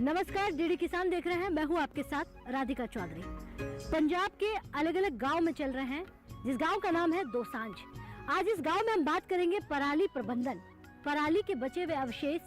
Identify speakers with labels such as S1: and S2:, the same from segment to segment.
S1: नमस्कार, डीडी किसान देख रहे हैं। मैं हूं आपके साथ राधिका चौधरी। पंजाब के अलग अलग गांव में चल रहे हैं, जिस गांव का नाम है दोसांझ। आज इस गांव में हम बात करेंगे पराली प्रबंधन, पराली के बचे हुए अवशेष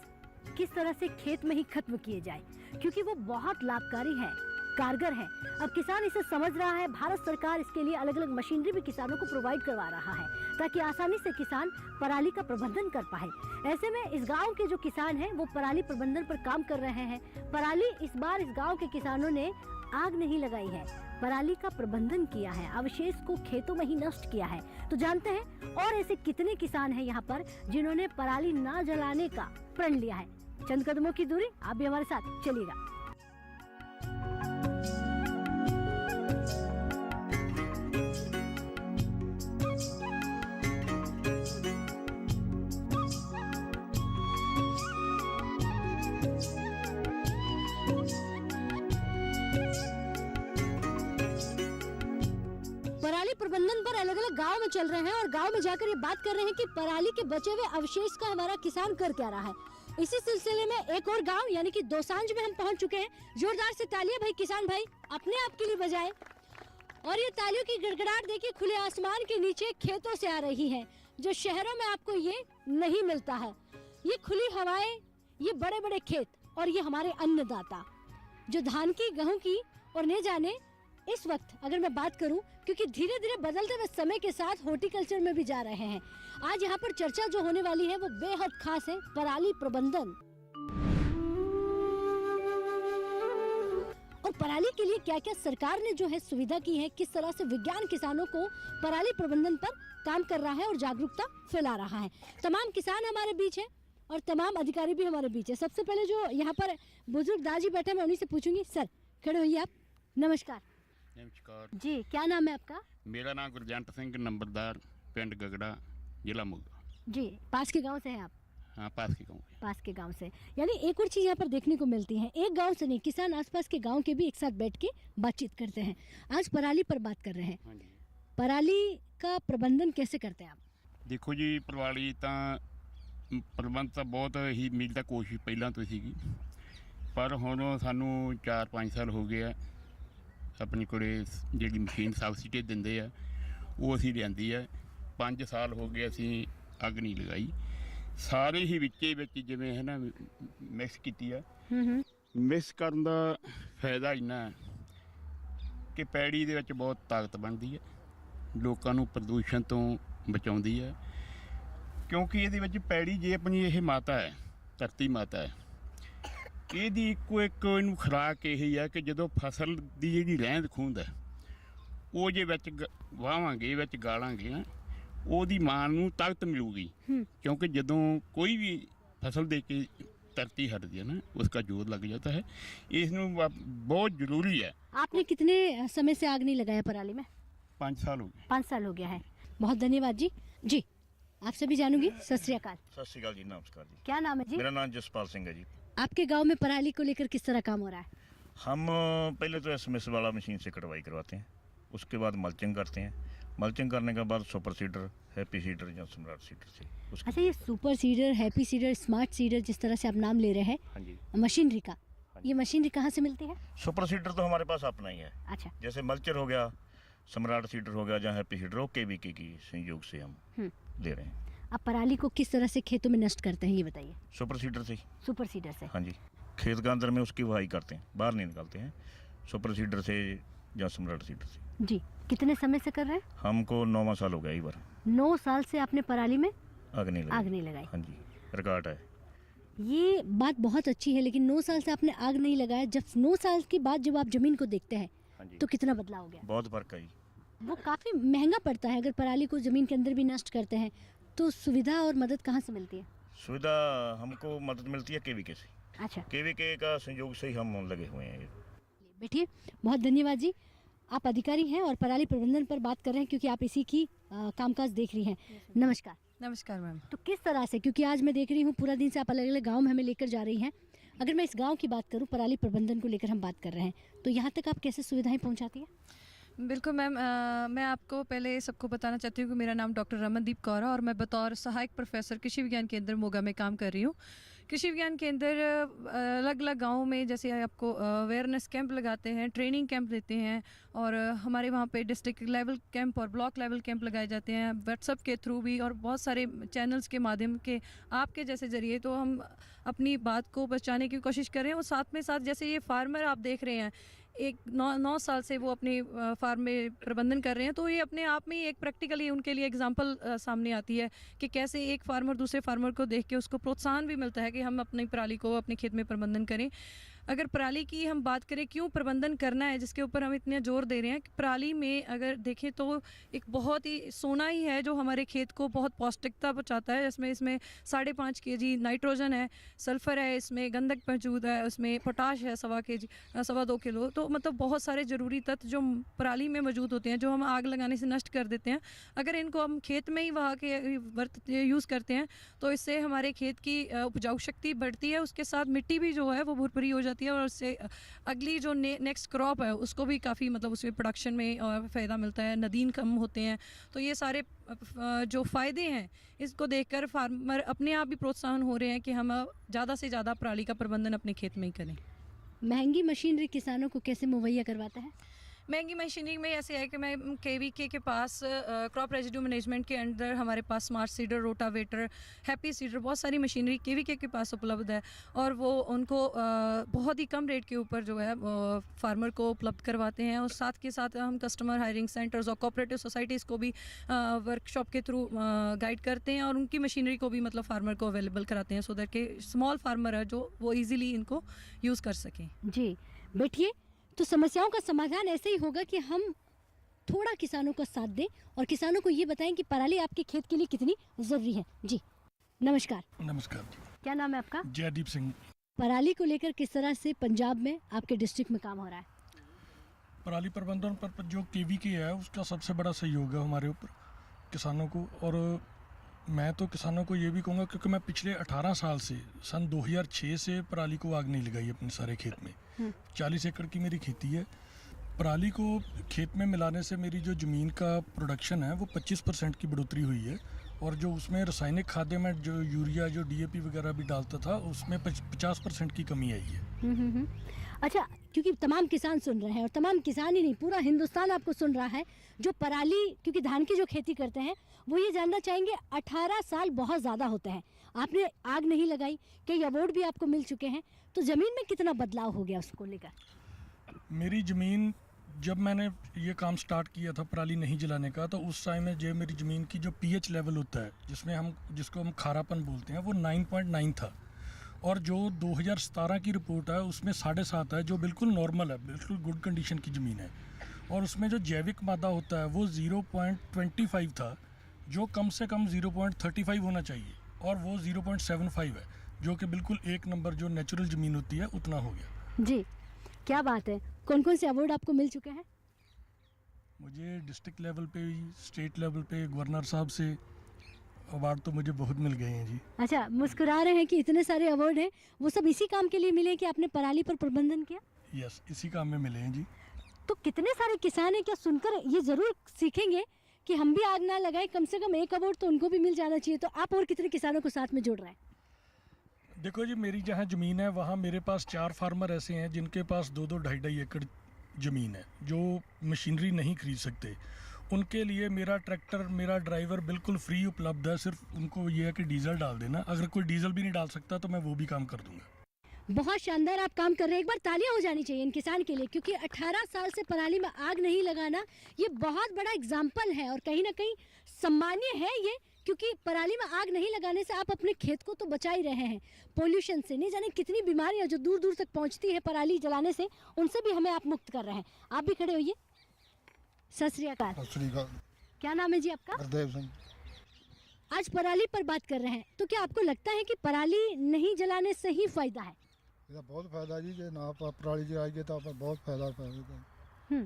S1: किस तरह से खेत में ही खत्म किए जाए, क्योंकि वो बहुत लाभकारी है, कारगर है। अब किसान इसे समझ रहा है। भारत सरकार इसके लिए अलग अलग मशीनरी भी किसानों को प्रोवाइड करवा रहा है, ताकि आसानी से किसान पराली का प्रबंधन कर पाए। ऐसे में इस गांव के जो किसान हैं वो पराली प्रबंधन पर काम कर रहे हैं। पराली इस बार इस गांव के किसानों ने आग नहीं लगाई है, पराली का प्रबंधन किया है, अवशेष को खेतों में ही नष्ट किया है। तो जानते हैं और ऐसे कितने किसान हैं यहाँ पर जिन्होंने पराली ना जलाने का प्रण लिया है। चंद कदमों की दूरी, आप भी हमारे साथ चलिएगा। पराली प्रबंधन पर अलग अलग गांव में चल रहे हैं और गांव में जाकर ये बात कर रहे हैं कि पराली के बचे हुए अवशेष का हमारा किसान कर क्या रहा है। इसी सिलसिले में एक और गांव यानी कि दोसांझ में हम पहुंच चुके हैं। जोरदार से तालियां भाई, किसान भाई अपने आप के लिए बजाएं। और ये तालियों की गड़गड़ाहट देखिए खुले आसमान के नीचे खेतों से आ रही है, जो शहरों में आपको ये नहीं मिलता है। ये खुली हवाएं, ये बड़े बड़े खेत और ये हमारे अन्नदाता जो धान की, गेहूं की और न जाने इस वक्त अगर मैं बात करूं, क्योंकि धीरे धीरे बदलते हुए समय के साथ हॉर्टिकल्चर में भी जा रहे हैं। आज यहाँ पर चर्चा जो होने वाली है वो बेहद खास है, पराली प्रबंधन। और पराली के लिए क्या क्या सरकार ने जो है सुविधा की है, किस तरह से विज्ञान किसानों को पराली प्रबंधन पर काम कर रहा है और जागरूकता फैला रहा है। तमाम किसान हमारे बीच है और तमाम अधिकारी भी हमारे बीच है। सबसे पहले जो यहाँ पर बुजुर्ग दादी बैठे, मैं उन्हीं से पूछूंगी। सर खड़े होइए आप। नमस्कार।
S2: नमस्कार
S1: जी, क्या नाम है आपका?
S2: मेरा नाम गुरजंट सिंह, नंबरदार, पिंड गगड़ा, जिला मोगा।
S1: जी, पास के गांव से हैं आप?
S2: हाँ, पास के गाँव।
S1: पास के गांव से। यानी एक और चीज़ यहाँ पर देखने को मिलती है, एक गांव से नहीं, किसान आसपास के गांव के भी एक साथ बैठ के बातचीत करते हैं। आज पराली पर बात कर रहे हैं।
S2: हाँ जी,
S1: पराली का प्रबंधन कैसे करते हैं आप?
S2: देखो जी, पराली ਤਾਂ ਪ੍ਰਬੰਧ ਤਾਂ ਬਹੁਤ ਹੀ ਮੇਰੀ ਤਾਂ ਕੋਸ਼ਿਸ਼ ਪਹਿਲਾਂ ਤੋਂ ਸੀਗੀ, ਪਰ ਹੁਣ ਸਾਨੂੰ 4-5 ਸਾਲ ਹੋ ਗਏ ਆ। ਆਪਣੀ ਕੋਲੇ ਜਿਹੜੀ ਮਸ਼ੀਨ ਸਬਸਿਡੀ ਦਿੰਦੇ ਆ ਉਹ ਅਸੀਂ ਲਿਆਂਦੀ ਆ। 5 ਸਾਲ ਹੋ ਗਏ ਅਸੀਂ ਅੱਗ ਨਹੀਂ ਲਗਾਈ। ਸਾਰੇ ਹੀ ਵਿੱਚੇ ਵਿੱਚ ਜਿਵੇਂ ਹੈ ਨਾ ਮਿਕਸ ਕੀਤੀ ਆ। ਮਿਕਸ ਕਰਨ ਦਾ ਫਾਇਦਾ ਇੰਨਾ ਕਿ ਪੈੜੀ ਦੇ ਵਿੱਚ ਬਹੁਤ ਤਾਕਤ ਬਣਦੀ ਹੈ, ਲੋਕਾਂ ਨੂੰ ਪ੍ਰਦੂਸ਼ਣ ਤੋਂ ਬਚਾਉਂਦੀ ਹੈ। ਕਿਉਂਕਿ ਇਹਦੇ ਵਿੱਚ ਪੈੜੀ ਜੇ ਆਪਣੀ ਇਹ ਮਾਤਾ ਹੈ, ਧਰਤੀ ਮਾਤਾ ਹੈ, ਇਹਦੀ ਇੱਕੋ ਇੱਕ ਇਹਨੂੰ ਖੁਰਾਕ ਇਹੀ ਹੈ ਕਿ ਜਦੋਂ ਫਸਲ ਦੀ ਜਿਹੜੀ ਰਹਿੰਦ ਖੂੰਹਦ ਹੈ ਉਹ ਜੇ ਵਿੱਚ ਵਾਵਾਂਗੇ, ਵਿੱਚ ਗਾਲਾਂਗੇ ਨਾ, ਉਹਦੀ ਮਾਂ ਨੂੰ ਤਾਕਤ ਮਿਲੂਗੀ। क्योंकि ਜਦੋਂ कोई भी फसल दे के धरती हटती है ना, उसका जोर लग जाता है। इसमें बहुत जरूरी है।
S1: आपने कितने समय से आग नहीं लगाया पराली में?
S2: 5 साल हो गए।
S1: 5 साल हो गया है। बहुत धन्यवाद जी। जी, आपसे भी जानूंगी। सत श्री अकाल।
S3: सत श्री अकाल जी, नमस्कार जी।
S1: क्या नाम है जी?
S3: मेरा नाम जसपाल सिंह है जी।
S1: आपके गाँव में पराली को लेकर किस तरह काम हो रहा है?
S3: हम पहले तो एसएमएस वाला मशीन से कटवाई करवाते हैं, उसके बाद मल्चिंग करते हैं। मल्चिंग करने के बाद सुपर सीडर, हैप्पी सीडर या सम्राट सीडर से उसके।
S1: अच्छा, ये super seeder, happy seeder, smart cedar, जिस तरह से आप नाम ले रहे हैं,
S3: हाँ जी,
S1: मशीनरी का,
S3: हाँ जी।
S1: ये मशीनरी कहाँ से मिलती है?
S3: सुपर सीडर तो हमारे पास अपना ही है।
S1: अच्छा।
S3: जैसे मल्चर हो गया, सम्राट सीडर हो गया, जहाँ हैप्पी सीडर हो, केवीके की संयोग से हम ले रहे हैं।
S1: आप पराली को किस तरह से खेतों में नष्ट करते हैं ये बताइए।
S3: सुपर सीडर से।
S1: सुपर सीडर से?
S3: हाँ जी, खेत के अंदर में उसकी वहाई करते हैं, बाहर नहीं निकालते हैं। सुपर सीडर से या सम्राट सीडर से।
S1: जी, कितने समय से कर रहे हैं?
S3: हमको 9वां साल हो गया इस बार।
S1: 9 साल से आपने पराली में
S3: आग नहीं लगाई।
S1: आग नहीं लगाई।
S3: हाँ जी, रिकॉर्ड है।
S1: ये बात बहुत अच्छी है, लेकिन 9 साल से आपने आग नहीं लगाया। जब 9 साल के बाद जब आप जमीन को देखते हैं,
S3: हाँ जी,
S1: तो कितना बदलाव हो गया?
S3: बहुत फर्क है।
S1: वो काफी महंगा पड़ता है। अगर पराली को जमीन के अंदर भी नष्ट करते हैं तो सुविधा और मदद कहाँ से मिलती है?
S3: सुविधा हमको मदद मिलती है केवीके से।
S1: अच्छा,
S3: केवीके का संयोग से ही हम लगे हुए हैं।
S1: बैठिए। बहुत धन्यवाद जी। आप अधिकारी हैं और पराली प्रबंधन पर बात कर रहे हैं, क्योंकि आप इसी की कामकाज देख रही हैं। नमस्कार।
S4: नमस्कार मैम।
S1: तो किस तरह से, क्योंकि आज मैं देख रही हूँ पूरा दिन से आप अलग अलग गांव में हमें लेकर जा रही हैं, अगर मैं इस गांव की बात करूँ, पराली प्रबंधन को लेकर हम बात कर रहे हैं, तो यहाँ तक आप कैसे सुविधाएं पहुँचाती हैं?
S4: बिल्कुल मैम, मैं आपको पहले सबको बताना चाहती हूँ कि मेरा नाम डॉक्टर रमनदीप कौर है और मैं बतौर सहायक प्रोफेसर कृषि विज्ञान केंद्र मोगा में काम कर रही हूँ। कृषि विज्ञान केंद्र अलग अलग गाँव में जैसे आपको अवेयरनेस कैंप लगाते हैं, ट्रेनिंग कैंप देते हैं, और हमारे वहाँ पे डिस्ट्रिक्ट लेवल कैंप और ब्लॉक लेवल कैंप लगाए जाते हैं व्हाट्सएप के थ्रू भी, और बहुत सारे चैनल्स के माध्यम के आपके जैसे ज़रिए। तो हम अपनी बात को पहुँचाने की कोशिश कर रहे हैं। और साथ में साथ जैसे ये फार्मर आप देख रहे हैं, एक 9 साल से वो अपने फार्म में प्रबंधन कर रहे हैं, तो ये अपने आप में ही एक प्रैक्टिकली उनके लिए एग्जांपल सामने आती है कि कैसे एक फार्मर दूसरे फार्मर को देख के उसको प्रोत्साहन भी मिलता है कि हम अपनी पराली को अपने खेत में प्रबंधन करें। अगर पराली की हम बात करें क्यों प्रबंधन करना है, जिसके ऊपर हम इतने जोर दे रहे हैं कि पराली में अगर देखें तो एक बहुत ही सोना ही है जो हमारे खेत को बहुत पौष्टिकता पहुँचाता है। इसमें 5.5 kg नाइट्रोजन है, सल्फ़र है, इसमें गंधक मौजूद है, उसमें पोटाश है 2.25 किलो। तो मतलब बहुत सारे ज़रूरी तत्व जो पराली में मौजूद होते हैं, जो हम आग लगाने से नष्ट कर देते हैं, अगर इनको हम खेत में ही वहा के यूज़ करते हैं तो इससे हमारे खेत की उपजाऊ शक्ति बढ़ती है, उसके साथ मिट्टी भी जो है वो भुरभुरी हो जाती है, और उससे अगली जो नेक्स्ट क्रॉप है उसको भी काफ़ी मतलब उसमें प्रोडक्शन में फ़ायदा मिलता है, नदीन कम होते हैं। तो ये सारे जो फ़ायदे हैं इसको देखकर फार्मर अपने आप भी प्रोत्साहन हो रहे हैं कि हम ज़्यादा से ज़्यादा पराली का प्रबंधन अपने खेत में ही करें।
S1: महंगी मशीनरी किसानों को कैसे मुहैया करवाता है?
S4: महंगी मशीनरी में ऐसे है कि मैं KVK के पास क्रॉप रेजिड्यू मैनेजमेंट के अंदर हमारे पास smart seeder, rotavator, happy seeder, बहुत सारी मशीनरी KVK के पास उपलब्ध है, और वो उनको बहुत ही कम रेट के ऊपर जो है फार्मर को उपलब्ध करवाते हैं। और साथ के साथ हम कस्टमर हायरिंग सेंटर्स और कोऑपरेटिव सोसाइटीज़ को भी वर्कशॉप के थ्रू गाइड करते हैं, और उनकी मशीनरी को भी मतलब फार्मर को अवेलेबल कराते हैं, सो दैट के स्मॉल फार्मर है जो वो ईज़िली इनको यूज़ कर सकें।
S1: जी बैठिए। तो समस्याओं का समाधान ऐसे ही होगा कि हम थोड़ा किसानों का साथ दें और किसानों को ये बताएं कि पराली आपके खेत के लिए कितनी ज़रूरी है। जी नमस्कार।
S5: नमस्कार जी।
S1: क्या नाम है आपका?
S5: जयदीप सिंह।
S1: पराली को लेकर किस तरह से पंजाब में आपके डिस्ट्रिक्ट में काम हो रहा है?
S5: पराली प्रबंधन पर जो KVK है उसका सबसे बड़ा सहयोग है हमारे ऊपर किसानों को। और मैं तो किसानों को ये भी कहूँगा क्योंकि मैं पिछले 18 साल से सन 2006 से पराली को आग नहीं लगाई अपने सारे खेत में। 40 एकड़ की मेरी खेती है। पराली को खेत में मिलाने से मेरी जो ज़मीन का प्रोडक्शन है वो 25% की बढ़ोतरी हुई है, और जो उसमें रासायनिक खाद्य में जो यूरिया जो DAP वगैरह भी डालता था उसमें 50% की कमी आई है।
S1: अच्छा, क्योंकि तमाम किसान सुन रहे हैं, और तमाम किसान ही नहीं पूरा हिंदुस्तान आपको सुन रहा है जो पराली, क्योंकि धान की जो खेती करते हैं वो ये जानना चाहेंगे 18 साल बहुत ज़्यादा होते हैं, आपने आग नहीं लगाई, कई अवार्ड भी आपको मिल चुके हैं, तो ज़मीन में कितना बदलाव हो गया उसको लेकर?
S5: मेरी ज़मीन जब मैंने ये काम स्टार्ट किया था पराली नहीं जलाने का, तो उस टाइम में जो मेरी ज़मीन की जो pH लेवल होता है जिसको हम खारापन बोलते हैं वो 9.9 था, और जो 2017 की रिपोर्ट है उसमें 7.5 है, जो बिल्कुल नॉर्मल है, बिल्कुल गुड कंडीशन की ज़मीन है। और उसमें जो जैविक मादा होता है वो 0.25 था, जो कम से कम 0.35 होना चाहिए, और वो 0.75 है, जो कि बिल्कुल एक नंबर जो नेचुरल ज़मीन होती है उतना हो गया।
S1: जी क्या बात है। कौन कौन से अवार्ड आपको मिल चुके हैं?
S5: मुझे डिस्ट्रिक्ट लेवल पे, स्टेट लेवल पे, गवर्नर साहब से अवार्ड तो मुझे बहुत मिल गए हैं जी।
S1: अच्छा, मुस्कुरा रहे हैं कि इतने सारे अवार्ड हैं, वो सब इसी काम के लिए मिले कि आपने पराली पर प्रबंधन किया?
S5: यस, इसी काम में मिले हैं जी।
S1: तो कितने सारे किसान हैं, क्या सुनकर ये ज़रूर सीखेंगे कि हम भी आग ना लगाए, कम से कम एक अवार्ड तो उनको भी मिल जाना चाहिए। तो आप और कितने किसानों को साथ में जोड़ रहे हैं?
S5: देखो जी, मेरी जहाँ ज़मीन है वहाँ मेरे पास 4 फार्मर ऐसे हैं जिनके पास 2-2, 2.5 एकड़ ज़मीन है, जो मशीनरी नहीं खरीद सकते। उनके लिए मेरा ट्रैक्टर, मेरा ड्राइवर बिल्कुल फ्री उपलब्ध है, सिर्फ उनको ये है कि डीजल डाल देना। अगर कोई डीजल भी नहीं डाल सकता तो मैं वो भी काम कर दूंगा।
S1: बहुत शानदार आप काम कर रहे हैं, एक बार तालियां हो जानी चाहिए इन किसान के लिए, क्योंकि 18 साल से पराली में आग नहीं लगाना ये बहुत बड़ा एग्जाम्पल है, और कहीं ना कहीं सम्मानीय है ये, क्योंकि पराली में आग नहीं लगाने से आप अपने खेत को तो बचा ही रहे हैं पोल्यूशन से। नहीं जाने कितनी बीमारियां जो दूर दूर तक पहुंचती है पराली जलाने से, उनसे भी हमें आप मुक्त कर रहे हैं। आप भी खड़े होइए। सत श्री अकाल।
S6: सत श्री अकाल।
S1: क्या नाम है जी आपका?
S6: गुरदेव सिंह।
S1: आज पराली पर बात कर रहे हैं, तो क्या आपको लगता है कि पराली नहीं जलाने से ही फायदा है?
S6: ਇਹਦਾ ਬਹੁਤ ਫਾਇਦਾ ਜੀ, ਜੇ ਨਾ ਆਪਾਂ ਪਰਾਲੀ ਜਲਾਈਏ ਤਾਂ ਆਪਾਂ ਬਹੁਤ ਫਾਇਦਾ ਪਾਵਾਂਗੇ।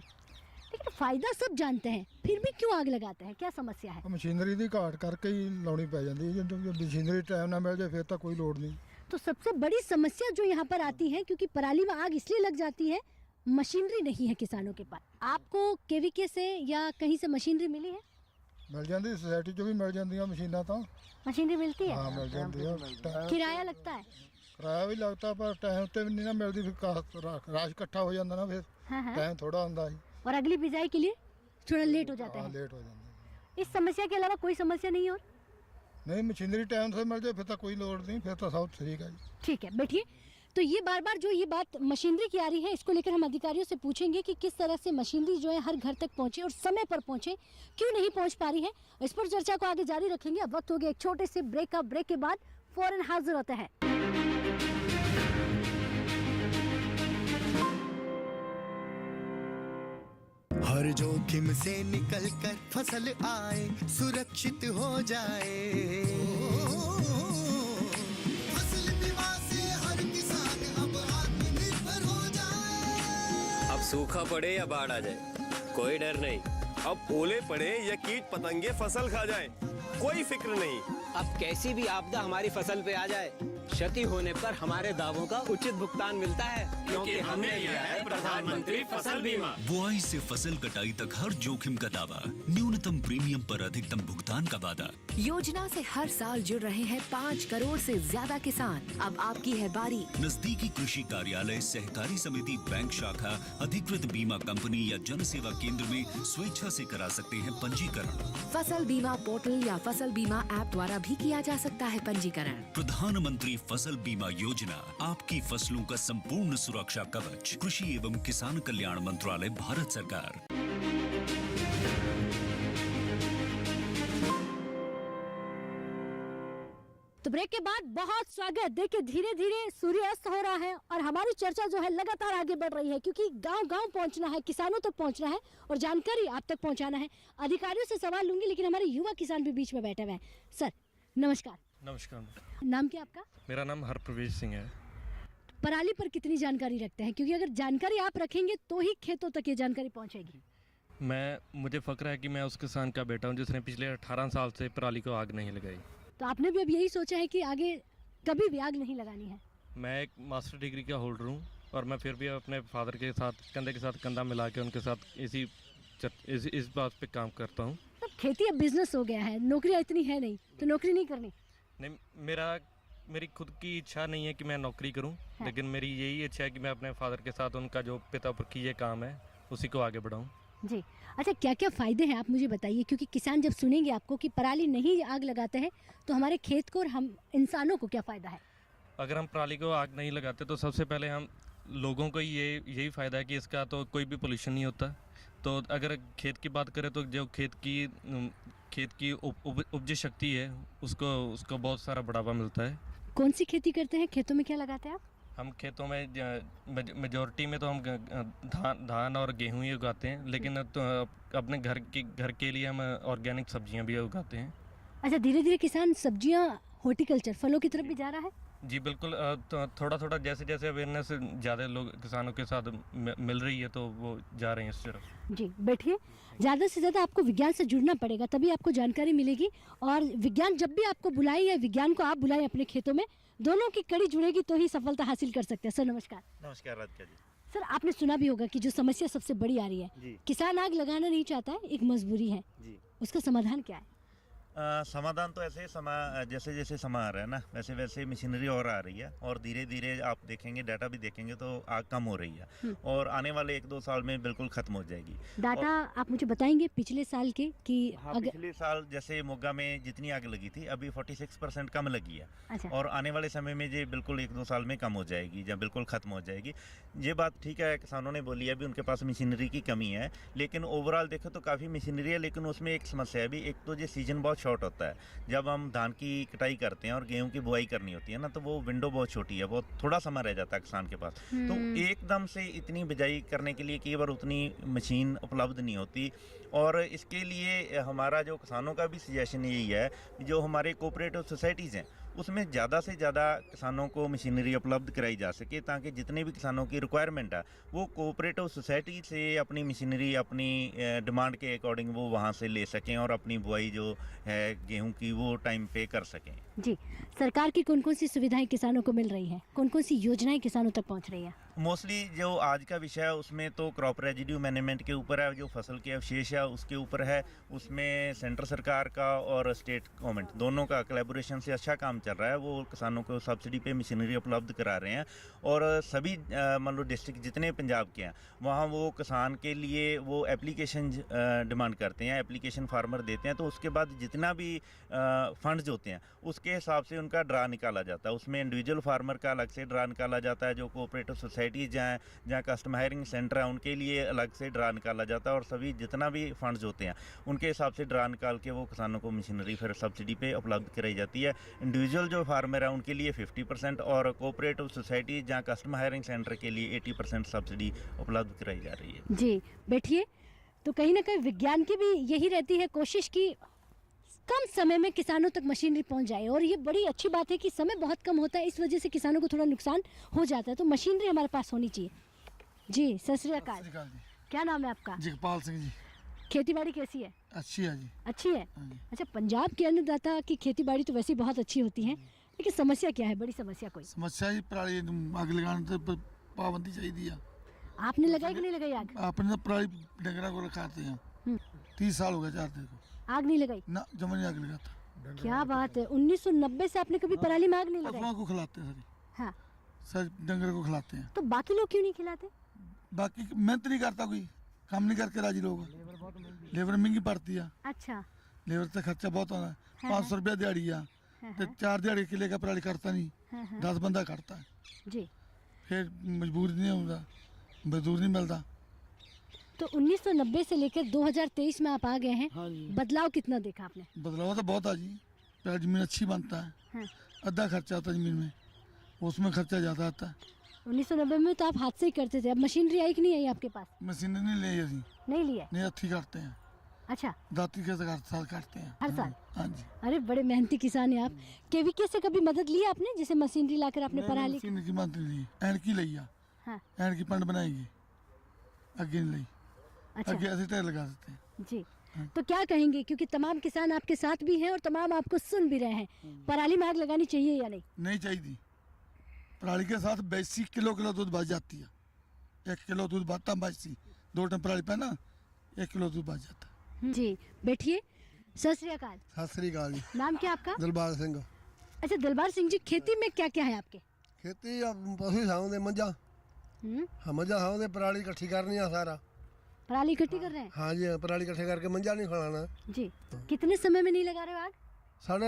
S1: लेकिन फायदा सब जानते हैं, फिर भी क्यों आग लगाते हैं, क्या समस्या है?
S6: ਮਸ਼ੀਨਰੀ ਦੀ ਘਾਟ ਕਰਕੇ ਹੀ ਲਾਉਣੀ ਪੈ ਜਾਂਦੀ ਹੈ, ਜਦੋਂ ਮਸ਼ੀਨਰੀ ਟਾਈਮ ਨਾਲ ਮਿਲ ਜਾਏ ਫਿਰ ਤਾਂ ਕੋਈ ਲੋੜ ਨਹੀਂ।
S1: तो सबसे बड़ी समस्या जो यहाँ पर आती है, क्योंकि पराली में आग इसलिए लग जाती है, मशीनरी नहीं है किसानों के पास। आपको KVK से या कहीं से मशीनरी मिली है?
S6: ਮਿਲ ਜਾਂਦੀ, ਸੁਸਾਇਟੀ ਚੋਂ ਵੀ ਮਿਲ ਜਾਂਦੀਆਂ ਮਸ਼ੀਨਾਂ ਤਾਂ।
S1: मशीनरी मिलती है?
S6: ਹਾਂ ਮਿਲ ਜਾਂਦੀ ਹੈ।
S1: किराया लगता है?
S6: ਕਿਰਾਇਆ ਵੀ ਲੱਗਦਾ ਪਰ ਟਾਈਮ ਤੇ ਵੀ ਨਹੀਂ ਨਾ ਮਿਲਦੀ ਫਿਰ ਰਾਸ਼ ਇਕੱਠਾ ਹੋ ਜਾਂਦਾ ਨਾ ਫਿਰ
S1: हाँ हाँ
S6: ਟਾਈਮ ਥੋੜਾ ਹੁੰਦਾ ਜੀ
S1: और अगली बिजाई के लिए थोड़ा लेट हो जाता
S6: ਹਾਂ
S1: है
S6: ਲੇਟ ਹੋ ਜਾਂਦਾ
S1: इस समस्या के अलावा कोई समस्या नहीं और
S6: ਨਹੀਂ ਮਸ਼ੀਨਰੀ ਟਾਈਮ ਤੇ ਮਿਲ ਜਾਏ ਫਿਰ ਤਾਂ ਕੋਈ ਲੋੜ ਨਹੀਂ ਫਿਰ ਤਾਂ ਸਭ ਠੀਕ ਹੈ ਜੀ
S1: ठीक है बैठिए। तो ये बार बार जो ये बात मशीनरी की आ रही है इसको लेकर हम अधिकारियों से पूछेंगे कि किस तरह से मशीनरी जो है हर घर तक पहुंचे और समय पर पहुंचे, क्यों नहीं पहुंच पा रही है। इस पर चर्चा को आगे जारी रखेंगे। अब वक्त हो गया एक छोटे से ब्रेक का। ब्रेक के बाद फौरन हाजिर होता है।
S7: हर जोखिम से निकल कर फसल आए, सुरक्षित हो जाए। फसल बीमा से हर किसान अब आत्मनिर्भर हो जाए।
S8: अब सूखा पड़े या बाढ़ आ जाए, कोई डर नहीं।
S9: अब ओले पड़े या कीट पतंगे फसल खा जाए, कोई फिक्र नहीं।
S8: अब कैसी भी आपदा हमारी फसल पे आ जाए, क्षति होने पर हमारे दावों का उचित भुगतान मिलता है, क्योंकि हमने लिया है प्रधानमंत्री फसल बीमा।
S10: बुआई से फसल कटाई तक हर जोखिम का दावा, न्यूनतम प्रीमियम पर अधिकतम भुगतान का वादा।
S11: योजना से हर साल जुड़ रहे हैं 5 करोड़ से ज्यादा किसान। अब आपकी है बारी।
S10: नजदीकी कृषि कार्यालय, सहकारी समिति, बैंक शाखा, अधिकृत बीमा कंपनी या जन सेवा केंद्र में स्वेच्छा से करा सकते हैं पंजीकरण।
S11: फसल बीमा पोर्टल या फसल बीमा ऐप द्वारा भी किया जा सकता है पंजीकरण।
S10: प्रधानमंत्री फसल बीमा योजना, आपकी फसलों का संपूर्ण सुरक्षा कवच। कृषि एवं किसान कल्याण मंत्रालय, भारत सरकार।
S1: तो ब्रेक के बाद बहुत स्वागत। देखिए धीरे धीरे सूर्यास्त हो रहा है और हमारी चर्चा जो है लगातार आगे बढ़ रही है, क्योंकि गांव-गांव पहुंचना है, किसानों तक पहुंचना है और जानकारी आप तक पहुंचाना है। अधिकारियों से सवाल लूंगी, लेकिन हमारे युवा किसान भी बीच में बैठे हुए हैं। सर नमस्कार।
S12: नमस्कार।
S1: नाम क्या आपका?
S12: मेरा नाम हरप्रवेश सिंह है।
S1: पराली पर कितनी जानकारी रखते हैं, क्योंकि अगर जानकारी आप रखेंगे तो ही खेतों तक ये जानकारी पहुंचेगी।
S12: मुझे फ़ख्र है कि मैं उस किसान का बेटा हूं जिसने पिछले 18 साल से पराली को आग नहीं लगाई।
S1: तो आपने भी अब यही सोचा है कि आगे कभी भी आग नहीं लगानी है।
S12: मैं एक मास्टर डिग्री का होल्डर हूं और मैं फिर भी अपने फादर के साथ कंधे के साथ कंधा मिला के उनके साथ इस बात पे काम करता हूं।
S1: अब खेती अब बिजनेस हो गया है, नौकरियां इतनी है नहीं, तो नौकरी नहीं करनी।
S12: नहीं, मेरी खुद की इच्छा नहीं है कि मैं नौकरी करूं,
S1: हाँ।
S12: लेकिन मेरी यही इच्छा है कि मैं अपने फादर के साथ उनका जो पिता पुरखी ये काम है उसी को आगे बढ़ाऊं।
S1: जी अच्छा, क्या क्या फ़ायदे हैं आप मुझे बताइए, क्योंकि किसान जब सुनेंगे आपको कि पराली नहीं आग लगाते हैं तो हमारे खेत को और हम इंसानों को क्या फ़ायदा है।
S12: अगर हम पराली को आग नहीं लगाते तो सबसे पहले हम लोगों को यही फ़ायदा है कि इसका तो कोई भी पोल्यूशन नहीं होता। तो अगर खेत की बात करें तो जो खेत की उपज शक्ति है उसको बहुत सारा बढ़ावा मिलता है।
S1: कौन सी खेती करते हैं, खेतों में क्या लगाते हैं आप?
S12: हम खेतों में मेजॉरिटी में तो हम धान और गेहूं ही उगाते हैं, लेकिन तो अपने घर के लिए हम ऑर्गेनिक सब्जियां भी उगाते हैं।
S1: अच्छा, धीरे धीरे किसान सब्जियां, हॉर्टिकल्चर, फलों की तरफ भी जा रहा है।
S12: जी बिल्कुल, तो थोड़ा जैसे जैसे अवेयरनेस ज़्यादा लोग किसानों के साथ मिल रही है तो वो जा रहे हैं इस तरफ।
S1: जी बैठिए। ज़्यादा से ज़्यादा आपको विज्ञान से जुड़ना पड़ेगा, तभी आपको जानकारी मिलेगी। और विज्ञान जब भी आपको बुलाए या विज्ञान को आप बुलाएं अपने खेतों में, दोनों की कड़ी जुड़ेगी तो ही सफलता हासिल कर सकते हैं। सर नमस्कार।
S3: नमस्कार राधिका जी।
S1: सर आपने सुना भी होगा कि जो समस्या सबसे बड़ी आ रही है,
S3: जी।
S1: किसान आग लगाना नहीं चाहता है, एक मजबूरी है
S3: जी।
S1: उसका समाधान क्या है?
S3: समाधान तो ऐसे जैसे जैसे समय आ रहा है ना, वैसे वैसे मशीनरी और आ रही है और धीरे धीरे आप देखेंगे, डाटा भी देखेंगे तो आग कम हो रही है और आने वाले 1-2 साल में बिल्कुल खत्म हो जाएगी।
S1: डाटा आप मुझे बताएंगे पिछले साल के कि
S3: हाँ, पिछले साल जैसे मोगा में जितनी आग लगी थी अभी 46% कम लगी है।
S1: अच्छा।
S3: और आने वाले समय में ये बिल्कुल 1-2 साल में कम हो जाएगी या बिल्कुल खत्म हो जाएगी। ये बात ठीक है, किसानों ने बोली है अभी उनके पास मशीनरी की कमी है, लेकिन ओवरऑल देखो तो काफ़ी मशीनरी है, लेकिन उसमें एक समस्या है भी। एक तो ये सीजन बहुत शॉर्ट होता है, जब हम धान की कटाई करते हैं और गेहूं की बुआई करनी होती है ना, तो वो विंडो बहुत छोटी है, बहुत थोड़ा समय रह जाता है किसान के पास। तो एकदम से इतनी बिजाई करने के लिए कई बार उतनी मशीन उपलब्ध नहीं होती। और इसके लिए हमारा जो किसानों का भी सजेशन यही है, जो हमारे कोऑपरेटिव सोसाइटीज़ हैं उसमें ज़्यादा से ज़्यादा किसानों को मशीनरी उपलब्ध कराई जा सके, ताकि जितने भी किसानों की रिक्वायरमेंट है वो कोऑपरेटिव सोसाइटी से अपनी मशीनरी अपनी डिमांड के अकॉर्डिंग वो वहाँ से ले सकें और अपनी बुआई जो है गेहूं की वो टाइम पे कर सकें।
S1: जी, सरकार की कौन कौन सी सुविधाएं किसानों को मिल रही हैं, कौन कौन सी योजनाएं किसानों तक पहुंच रही हैं?
S3: मोस्टली जो आज का विषय है उसमें तो क्रॉप रेजिड्यू मैनेजमेंट के ऊपर है, जो फसल के अवशेष है उसके ऊपर है। उसमें सेंट्रल सरकार का और स्टेट गवर्नमेंट दोनों का कोलैबोरेशन से अच्छा काम चल रहा है। वो किसानों को सब्सिडी पे मशीनरी उपलब्ध करा रहे हैं और सभी मान लो डिस्ट्रिक्ट जितने पंजाब के हैं वहाँ वो किसान के लिए वो एप्लीकेशन डिमांड करते हैं, एप्लीकेशन फार्मर देते हैं, तो उसके बाद जितना भी फंड्स होते हैं उसके हिसाब से उनका ड्रा निकाला जाता है। उसमें इंडिविजुअल फार्मर का अलग से ड्रा निकाला जाता है, जो कोऑपरेटिव सोसाइटीज़ हैं जहाँ कस्टम हायरिंग सेंटर है उनके लिए अलग से ड्रा निकाला जाता है, और सभी जितना भी फंड्स होते हैं उनके हिसाब से ड्रा निकाल के वो किसानों को मशीनरी फिर सब्सिडी पे उपलब्ध कराई जाती है। इंडिविजुअल जो फार्मर है उनके लिए 50% और कोऑपरेटिव सोसाइटी जहाँ कस्टम हायरिंग सेंटर के लिए 80% सब्सिडी उपलब्ध कराई जा रही है।
S1: जी बैठिए। तो कहीं ना कहीं विज्ञान की भी यही रहती है कोशिश की कम समय में किसानों तक मशीनरी पहुंच जाए, और ये बड़ी अच्छी बात है कि समय बहुत कम होता है, इस वजह से किसानों को थोड़ा नुकसान हो जाता है, तो मशीनरी हमारे पास होनी चाहिए। जी सत श्री अकाल, क्या नाम है आपका?
S6: जगपाल सिंह जी।
S1: खेती बाड़ी कैसी है?
S6: अच्छी है जी।
S1: अच्छी है। अच्छा, पंजाब के अन्नदाता की खेती बाड़ी तो वैसे ही बहुत अच्छी होती है, लेकिन समस्या क्या है, बड़ी समस्या कोई?
S6: समस्या जी पराली आग लगाने तो पाबंदी चाहिए।
S1: आपने लगाई कि नहीं लगाई आग?
S6: आपने तो पराली डंगरा को रखाते हैं 30 साल हो गए 4 दिन को,
S1: आग नहीं लगाई
S6: ना जमा नहीं आग लगाता।
S1: क्या बात है, 1990 से आपने कभी पराली में आग नहीं लगाई?
S6: अपना को खिलाते हैं
S1: हाँ।
S6: सर डंगर को खिलाते हैं।
S1: तो बाकी लोग क्यों नहीं खिलाते?
S6: बाकी मेहनत नहीं करता, कोई काम नहीं करके राजी लोग, लेबर महंगी पड़ती है।
S1: अच्छा,
S6: लेबर से खर्चा बहुत होना है। 500 रुपया दिहाड़ी है तो 4 दिहाड़ी किले का पराली करता नहीं, 10 बंदा करता है
S1: जी,
S6: फिर मजबूर नहीं होता, मजदूर नहीं मिलता।
S1: तो 1990 से लेकर 2023 में आप आ गए हैं, बदलाव कितना देखा आपने?
S6: बदलाव तो बहुत है जी, पहले जमीन अच्छी बनता है, आधा खर्चा आता है जमीन में, उसमें खर्चा ज़्यादा आता है।
S1: 1990 में तो आप हाथ से ही करते थे, अब मशीनरी आई कि नहीं आई आपके पास?
S6: मशीन नहीं ली है,
S1: नहीं लिया?
S6: नहीं, हथी करते हैं।
S1: अच्छा,
S6: दाती के साथ करते हैं
S1: हर साल?
S6: हाँ जी।
S1: अरे बड़े मेहनती किसान हैं आप। केवीके से कभी मदद ली आपने, जैसे मशीनरी लाकर आपने पराली?
S6: मशीन की मदद ली, एंड की ली, एंड की पंड बनाएगी, आगे नहीं ली।
S1: अच्छा,
S6: आगे ऐसे टायर लगा देते हैं
S1: जी। तो क्या कहेंगे, क्योंकि तमाम किसान आपके साथ भी हैं और तमाम आपको सुन भी रहे हैं, पराली में आग लगानी चाहिए या नहीं?
S6: नहीं चाहिए। पराली के साथ 82 किलो दूध बच जाती है, 1 किलो दूध बचता 82, 2 टन पराली पे ना 1 किलो दूध बच जाता है।
S1: जी बैठिए। सत श्री अकाल।
S6: सत श्री अकाल जी।
S1: नाम क्या आपका?
S6: दिलबाग सिंह।
S1: अच्छा दिलबाग सिंह जी, खेती में क्या क्या है आपके?
S6: खेती पशु साउंदे मझा, मझा साउंदे, पराली इकट्ठी करनी है सारा।
S1: पराली इकट्ठी कर रहे हैं?
S6: हाँ जी, पराली इकट्ठे करके मंझा नहीं खिलाना
S1: जी। कितने समय में नहीं लगा रहे हो आग?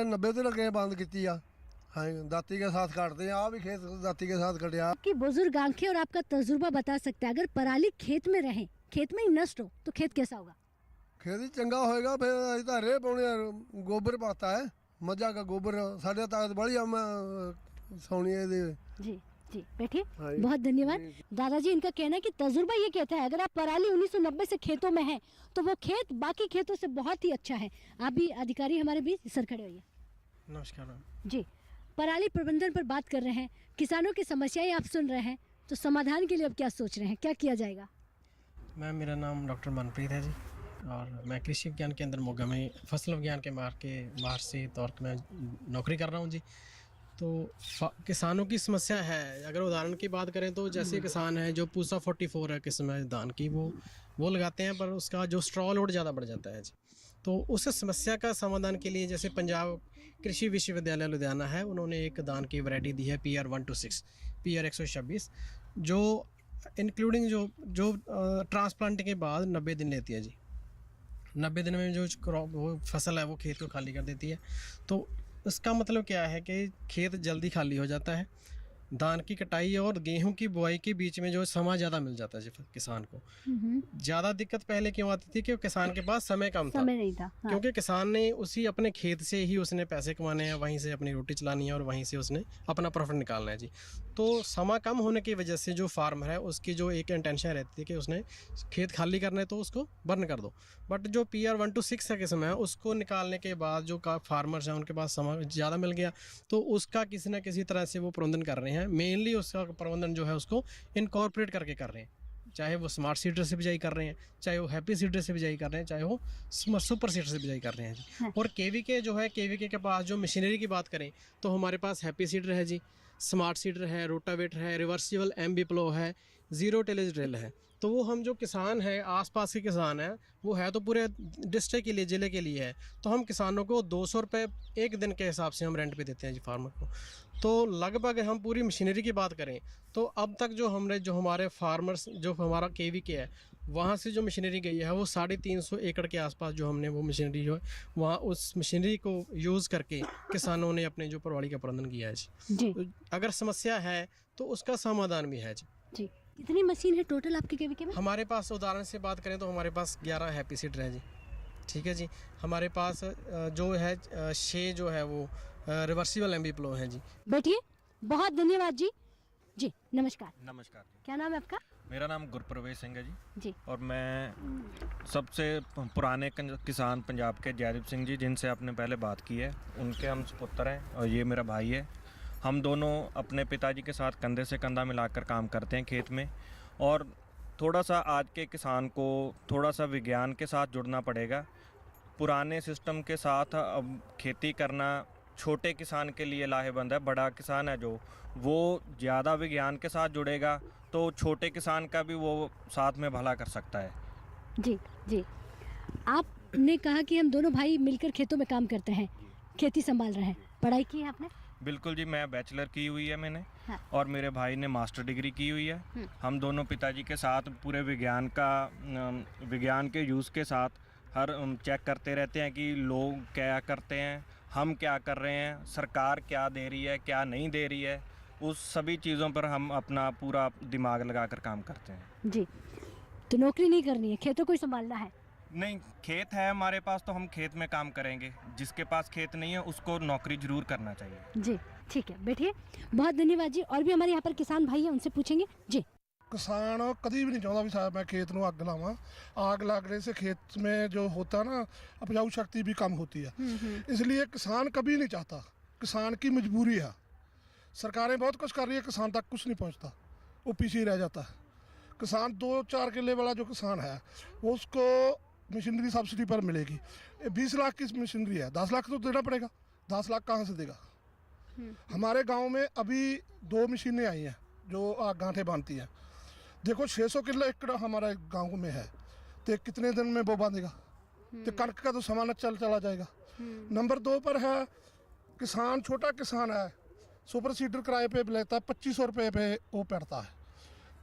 S6: 90 तो लगे बंद की। हाँ, दाती के साथ काटते हैं, आप भी खेत दाती के साथ कटिया।
S1: कि बुजुर्ग आंखें और आपका तजुर्बा बता सकते हैं, अगर पराली खेत में रहे, खेत में ही नष्ट हो, तो खेत कैसा होगा?
S6: खेती चंगा होएगा, फिर तो रे पाने गोबर पाता है, मजा का गोबर साढ़े ताकत बड़ी हम सोनी है।
S1: जी जी बैठिए, बहुत धन्यवाद। दादाजी, इनका कहना है कि तजुर्बा ये कहता है, अगर आप पराली 1990 से खेतों में हैं तो वो खेत बाकी खेतों से बहुत ही अच्छा है। आप भी अधिकारी हमारे बीच, सर खड़े होइए।
S5: नमस्कार
S1: जी। पराली प्रबंधन पर बात कर रहे हैं, किसानों की समस्याएं आप सुन रहे हैं, तो समाधान के लिए अब क्या सोच रहे हैं, क्या किया जाएगा?
S5: मैम, मेरा नाम डॉक्टर मनप्रीत है जी, और मैं कृषि विज्ञान केंद्र मोगा में फसल विज्ञान के माहर से तौर पर मैं नौकरी कर रहा हूँ जी। तो किसानों की समस्या है, अगर उदाहरण की बात करें तो जैसे किसान है जो पूसा 44 है किस्म है धान की, वो लगाते हैं, पर उसका जो स्ट्रॉ लोड ज़्यादा बढ़ जाता है जी। तो उस समस्या का समाधान के लिए जैसे पंजाब कृषि विश्वविद्यालय लुधियाना है, उन्होंने एक धान की वैरायटी दी है PR 126, PR 126, जो इंक्लूडिंग जो ट्रांसप्लांट के बाद 90 दिन लेती है जी। 90 दिन में जो वो फसल है वो खेत को खाली कर देती है। तो इसका मतलब क्या है कि खेत जल्दी खाली हो जाता है, धान की कटाई और गेहूं की बुआई के बीच में जो समय ज़्यादा मिल जाता है किसान को। ज़्यादा दिक्कत पहले क्यों आती थी कि किसान के पास समय कम था,
S1: समय नहीं था। हाँ।
S5: क्योंकि किसान ने उसी अपने खेत से ही उसने पैसे कमाने हैं, वहीं से अपनी रोटी चलानी है और वहीं से उसने अपना प्रॉफिट निकालना है जी। तो समय कम होने की वजह से जो फार्मर है उसकी जो एक इंटेंशन रहती है कि उसने खेत खाली करना है तो उसको बर्न कर दो, बट जो PR 126 का किस्म है उसको निकालने के बाद जो फार्मर्स हैं उनके पास समय ज़्यादा मिल गया, तो उसका किसी न किसी तरह से वो प्रबंधन कर रहे हैं। मेनली उसका प्रबंधन जो है उसको इनकॉर्पोरेट करके कर रहे हैं, चाहे वो स्मार्ट सीडर से बिजाई कर रहे हैं, चाहे वो हैप्पी सीडर से बिजाई कर रहे हैं, चाहे वो सुपर सीडर से बिजाई कर रहे हैं जी। और KVK जो है, KVK के पास जो मशीनरी की बात करें तो हमारे पास हैप्पी सीडर है जी,
S13: स्मार्ट सीडर है, रोटावेटर है, रिवर्सिबल एमबी प्लो है, ज़ीरो टिलेज ड्रिल है। तो वो हम जो किसान हैं, आसपास के किसान हैं, वो है तो पूरे डिस्ट्रिक्ट के लिए, ज़िले के लिए है, तो हम किसानों को 200 रुपये एक दिन के हिसाब से हम रेंट पे देते हैं जी फार्मर को। तो लगभग हम पूरी मशीनरी की बात करें तो अब तक जो हमारे फार्मर्स, जो हमारा KVK है, वहाँ से जो मशीनरी गई है वो 350 एकड़ के आसपास जो हमने वो मशीनरी जो है वहाँ उस मशीनरी को यूज़ करके किसानों ने अपने जो पराली का प्रबंधन किया है जी। तो अगर समस्या है तो उसका समाधान भी है जी।
S1: कितनी मशीन है टोटल आपके KVK में?
S13: हमारे पास उदाहरण से बात करें तो हमारे पास 11 हैप्पी सीडर है जी, ठीक है जी। हमारे पास जो है 6 जो है वो रिवर्सिबल एमबी प्लो है जी।
S1: बैठिए, बहुत धन्यवाद जी। जी नमस्कार।
S12: नमस्कार।
S1: क्या नाम है आपका?
S12: मेरा नाम गुरप्रवेश सिंह है
S1: जी।
S12: और मैं सबसे पुराने किसान पंजाब के जयदीप सिंह जी, जिनसे आपने पहले बात की है, उनके हम सुपुत्र हैं और ये मेरा भाई है। हम दोनों अपने पिताजी के साथ कंधे से कंधा मिलाकर काम करते हैं खेत में, और थोड़ा सा आज के किसान को थोड़ा सा विज्ञान के साथ जुड़ना पड़ेगा। पुराने सिस्टम के साथ अब खेती करना छोटे किसान के लिए लाहेबंद है। बड़ा किसान है जो, वो ज़्यादा विज्ञान के साथ जुड़ेगा तो छोटे किसान का भी वो साथ में भला कर सकता है।
S1: जी जी। आपने कहा कि हम दोनों भाई मिलकर खेतों में काम करते हैं, खेती संभाल रहे हैं। पढ़ाई की है आपने?
S12: बिल्कुल जी, मैं बैचलर की हुई है मैंने।
S1: हाँ।
S12: और मेरे भाई ने मास्टर डिग्री की हुई है। हम दोनों पिताजी के साथ पूरे विज्ञान के यूज़ के साथ हर चेक करते रहते हैं कि लोग क्या करते हैं, हम क्या कर रहे हैं, सरकार क्या दे रही है, क्या नहीं दे रही है, उस सभी चीज़ों पर हम अपना पूरा दिमाग लगाकर काम करते हैं
S1: जी। तो नौकरी नहीं करनी है, खेतों को ही संभालना है?
S12: नहीं, खेत है हमारे पास तो हम खेत में काम करेंगे। जिसके पास खेत नहीं है उसको नौकरी जरूर करना चाहिए
S1: जी। ठीक है, बैठिए। बहुत धन्यवाद जी। और भी हमारे यहाँ पर किसान भाई हैं, उनसे पूछेंगे जी।
S6: किसान कभी भी नहीं चाहता भी साहब मैं खेत में आग लावा। आग लगने से खेत में जो होता है ना, उपजाऊ शक्ति भी कम होती है, इसलिए किसान कभी नहीं चाहता। किसान की मजबूरी है। सरकारें बहुत कुछ कर रही है, किसान तक कुछ नहीं पहुंचता, वो पीछे ही रह जाता है। किसान 2-4 किले वाला जो किसान है वो उसको मशीनरी सब्सिडी पर मिलेगी। 20 लाख की मशीनरी है, 10 लाख तो देना पड़ेगा। 10 लाख कहाँ से देगा? हमारे गांव में अभी 2 मशीनें आई हैं जो गांठें बांधती हैं। देखो 600 किलो एकड़ हमारे गांव में है, तो कितने दिन में वो बांधेगा? तो कणक का तो सामान चला जाएगा। नंबर 2 पर है किसान, छोटा किसान है, सुपर सीडर किराए पे लेता है, 2500 रुपये पे वो पड़ता है।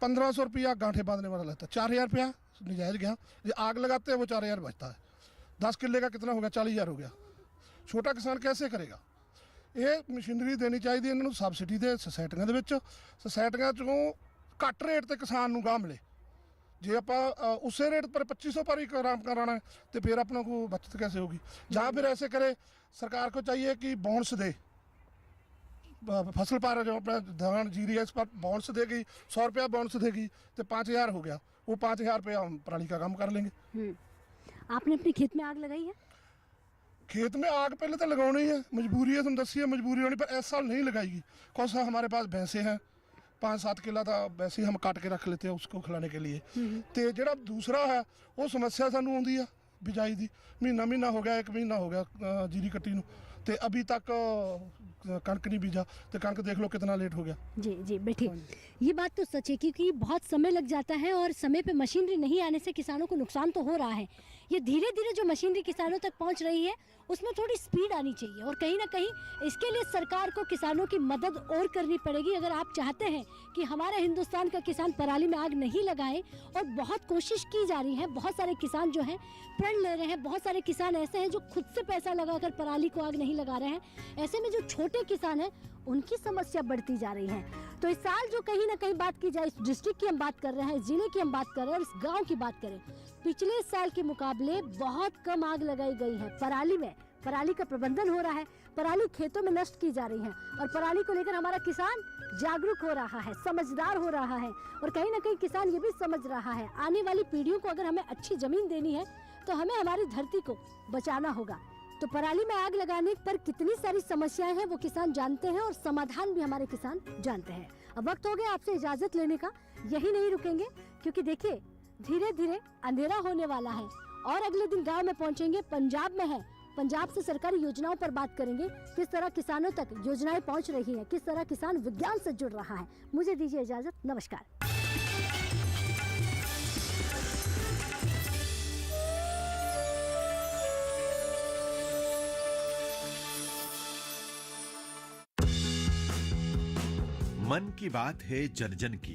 S6: 1500 रुपया गांठे बांधने वाला लेता है। 4000 रुपया नजायज गया। ये आग लगाते हैं वो 4000 बचता है। 10 किले का कितना हो गया? 40,000 हो गया। छोटा किसान कैसे करेगा? ये मशीनरी देनी चाहिए, इन्होंने सबसिडी दे सोसाइटियां ਦੇ ਵਿੱਚ। सोसाइटियां ਚੋਂ ਘੱਟ ਰੇਟ ਤੇ ਕਿਸਾਨ ਨੂੰ ਗਾਹ ਮਿਲੇ। ਜੇ ਆਪਾਂ ਉਸੇ ਰੇਟ पर 2500 पर ही काम कराना है तो फिर अपना को बचत कैसे होगी? जहाँ फिर ऐसे करे, सरकार को चाहिए कि बोनस दे, फसल पर जो अपना धान जीरी है इस पर बोनस देगी। 100 रुपया बोनस देगी तो 5000 हो गया। वो 5000 रुपया हम पराली का काम कर लेंगे।
S1: आपने अपने खेत में आग लगाई है?
S6: खेत में आग पहले तो लगानी है, मजबूरी है, तुम दसी है मजबूरी होनी, पर इस साल नहीं लगाएगी। कौन सा हमारे पास भैंसे हैं, 5-7 किला था, वैसे ही हम काट के रख लेते हैं उसको खिलाने के लिए। तो जो दूसरा है वो समस्या सानू आती है बिजाई की। महीना हो गया, 1 महीना हो गया जीरी कट्टी नू, तो अभी तक कणक नहीं बीजा। तो कणक देख लो कितना लेट हो गया।
S1: जी जी बैठिए। ये बात तो सच है क्योंकि बहुत समय लग जाता है और समय पे मशीनरी नहीं आने से किसानों को नुकसान तो हो रहा है। ये धीरे धीरे जो मशीनरी किसानों तक पहुंच रही है उसमें थोड़ी स्पीड आनी चाहिए, और कहीं ना कहीं इसके लिए सरकार को किसानों की मदद और करनी पड़ेगी। अगर आप चाहते हैं कि हमारे हिंदुस्तान का किसान पराली में आग नहीं लगाए, और बहुत कोशिश की जा रही है, बहुत सारे किसान जो हैं प्रण ले रहे हैं, बहुत सारे किसान ऐसे हैं जो खुद से पैसा लगाकर पराली को आग नहीं लगा रहे हैं, ऐसे में जो छोटे किसान हैं उनकी समस्या बढ़ती जा रही है। तो इस साल जो कहीं ना कहीं बात की जाए, इस डिस्ट्रिक्ट की हम बात कर रहे हैं, जिले की हम बात कर रहे हैं, और इस गांव की बात करें, पिछले साल के मुकाबले बहुत कम आग लगाई गई है पराली में। पराली का प्रबंधन हो रहा है, पराली खेतों में नष्ट की जा रही है, और पराली को लेकर हमारा किसान जागरूक हो रहा है, समझदार हो रहा है, और कहीं ना कहीं किसान ये भी समझ रहा है आने वाली पीढ़ियों को अगर हमें अच्छी जमीन देनी है तो हमें हमारी धरती को बचाना होगा। तो पराली में आग लगाने पर कितनी सारी समस्याएं हैं वो किसान जानते हैं, और समाधान भी हमारे किसान जानते हैं। अब वक्त हो गया आपसे इजाजत लेने का। यही नहीं रुकेंगे क्योंकि देखिए धीरे धीरे अंधेरा होने वाला है, और अगले दिन गांव में पहुंचेंगे। पंजाब में है पंजाब से सरकारी योजनाओं पर बात करेंगे, किस तरह किसानों तक योजनाएं पहुंच रही हैं, किस तरह किसान विज्ञान से जुड़ रहा है। मुझे दीजिए इजाजत, नमस्कार।
S14: मन की बात है जन जन की,